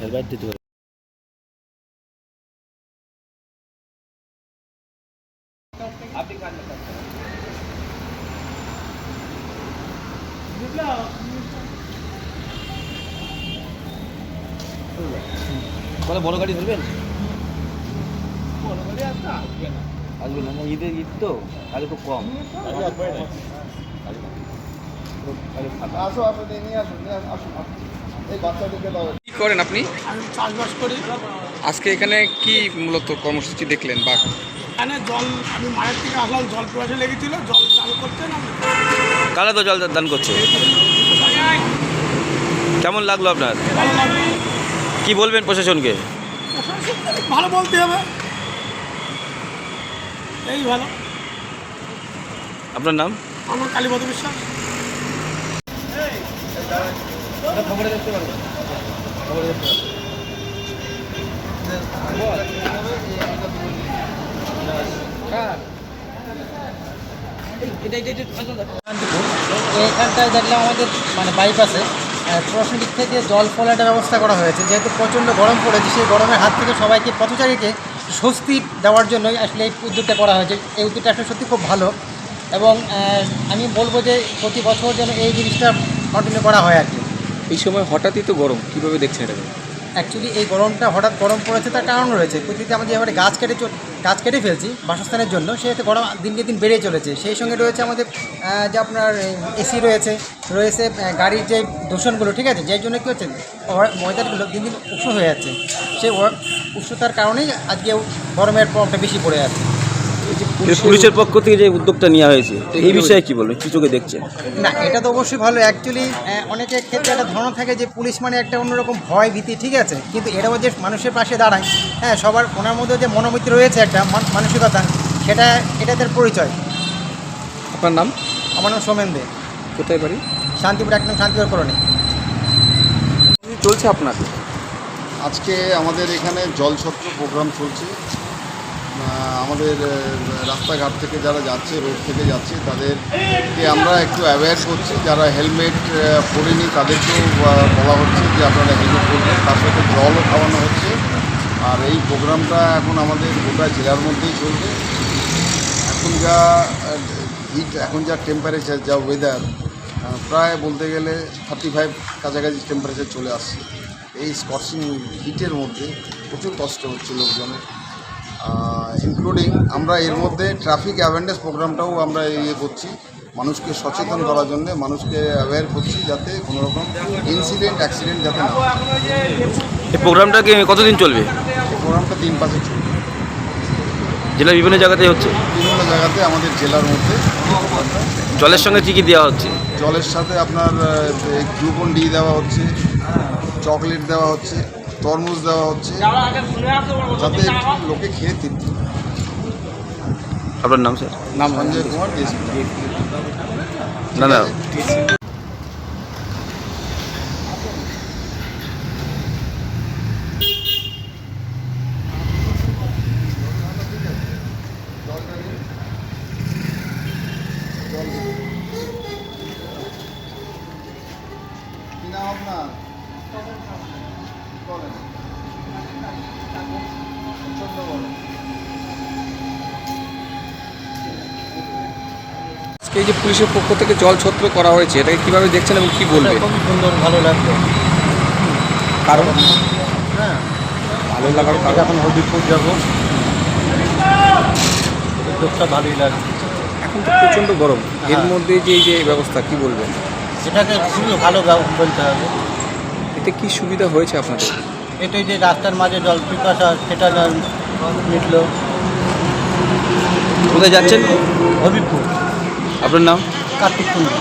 Helmet দিতে পারে। বলে বড় গাড়ি ধরবেন? আসবেন না, ঈদের ঈদ তো গাড়ি খুব কম। কি করেন আপনি? আমি চাষবাস করি। আজকে এখানে কি মূলত কর্মসূচি দেখলেন বা এখানে জল, আমি মায়ের থেকে আসলাম, জল প্রয়াসে লেগেছিল, জল চালু করছেন। কারা তো জল দান করছে? কেমন লাগলো আপনার? ভালো লাগবে, কি বলবেন প্রশাসনকে? ভালো বলতে হবে, এই ভালো। আপনার নাম? আমার কালীপদ বিশ্বাস। খবরে দেখতে পারবেন, খবরে দেখতে পারবেন। এইখানটায় দেখলাম আমাদের মানে বাইপাসে প্রশাসনিক দিক থেকে জল ফলাটার ব্যবস্থা করা হয়েছে। যেহেতু প্রচণ্ড গরম পড়েছে, সেই গরমের হাত থেকে সবাইকে পথচারীকে স্বস্তি দেওয়ার জন্যই আসলে এই উদ্যোগটা করা হয়েছে। এই উদ্যোগটা আসলে সত্যি খুব ভালো, এবং আমি বলবো যে প্রতি বছর যেন এই জিনিসটা কন্টিনিউ করা হয় আর কি। এই সময় হঠাৎই তো গরম, কীভাবে দেখছেন এটাকে? অ্যাকচুয়ালি এই গরমটা হঠাৎ গরম পড়েছে, তার কারণ রয়েছে। পৃথিবীতে আমাদের এবারে গাছ কেটে ফেলছি বাসস্থানের জন্য, সেহেতু গরম দিনকে দিন বেড়ে চলেছে। সেই সঙ্গে রয়েছে আমাদের যে আপনার এসি রয়েছে গাড়ির যে দূষণগুলো, ঠিক আছে, যার জন্য কী হচ্ছে ওয়েদারগুলো দিন দিন উষ্ণ হয়ে যাচ্ছে। সেই উষ্ণতার কারণেই আজকে গরমের প্রভাবটা বেশি পড়ে যাচ্ছে। পুলিশের পক্ষ থেকে যে উদ্যোগটা নেওয়া হয়েছে এই বিষয়ে কি বলবেন, কি চোখে দেখছেন? না, এটা তো অবশ্যই ভালো। অ্যাকচুয়ালি অনেকের ক্ষেত্রে একটা ধারণা থাকে যে পুলিশ মানে একটা অন্যরকম ভয় ভীতি, ঠিক আছে, কিন্তু এরাও যে মানুষের পাশে দাঁড়ায়, হ্যাঁ, সবার ওনার মধ্যে যে মনোমিতি রয়েছে একটা মানসিকতা, সেটা এটাদের পরিচয়। আপনার নাম? আমার নাম সোমেন দে। কোথায় বাড়ি? শান্তিপুর, একদম শান্তিপুর কলোনি। চলছে আপনার? আজকে আমাদের এখানে জলছত্র প্রোগ্রাম চলছে। আমাদের রাস্তাঘাট থেকে যারা যাচ্ছে, রোড থেকে যাচ্ছে, তাদেরকে আমরা একটু অ্যাওয়্যার করছি। যারা হেলমেট পরেনি তাদেরকেও বলা হচ্ছে যে আপনারা হেলমেট পরবেন, তার সাথে জলও খাওয়ানো হচ্ছে। আর এই প্রোগ্রামটা এখন আমাদের গোটা জেলার মধ্যেই চলবে। এখন যা হিট, এখন যা টেম্পারেচার, যা ওয়েদার, প্রায় বলতে গেলে 35 কাছাকাছি টেম্পারেচার চলে আসছে। এই স্কর্চিং হিটের মধ্যে প্রচুর কষ্ট হচ্ছে লোকজনের, ইনক্লুডিং আমরা এর মধ্যে ট্রাফিক অ্যাওয়ারনেস প্রোগ্রামটাও আমরা করছি, মানুষকে সচেতন করার জন্য মানুষকে অ্যাওয়্যার করছি যাতে কোনো রকম অ্যাক্সিডেন্ট যাতে না হয়। এই প্রোগ্রামটা কি কতদিন চলবে? এই প্রোগ্রামটা 3 মাসে চলবে। জেলার বিভিন্ন জায়গাতেই হচ্ছে? বিভিন্ন জায়গাতে আমাদের জেলার মধ্যে। জলের সঙ্গে কী কী দেওয়া হচ্ছে? জলের সাথে আপনার গ্লুকন ডি দেওয়া হচ্ছে, চকলেট দেওয়া হচ্ছে, তরমুজ দেওয়া হচ্ছে, যাতে লোকে খেয়ে তৃপ্তি। আপনার নাম স্যার? নাম সঞ্জয় কুমার, ডিএসপি। না না, কি নাম আপনার? বলেন। প্রচণ্ড বড়। আজকে এই যে পুলিশের পক্ষ থেকে জলছত্র করা হয়েছে, এটাকে কীভাবে দেখছেন এবং কী বলবেন? খুব সুন্দর, ভালো লাগলো। কারণ হ্যাঁ, ভালো লাগার কারণ এখন হবিপুর যাবো, উদ্যোগটা ভালোই লাগছে। এখন তো প্রচণ্ড গরম, এর মধ্যে যে এই যে ব্যবস্থা, কী বলবেন? এটাকে খুবই ভালো বলতে হবে। এতে কি সুবিধা হয়েছে আপনাদের? এটাই যে রাস্তার মাঝে জল পিপাসা, সেটা মিটলো। কোথায় যাচ্ছেন? হবিপুর। আপনার নাম? কার্তিক কুন্ডু।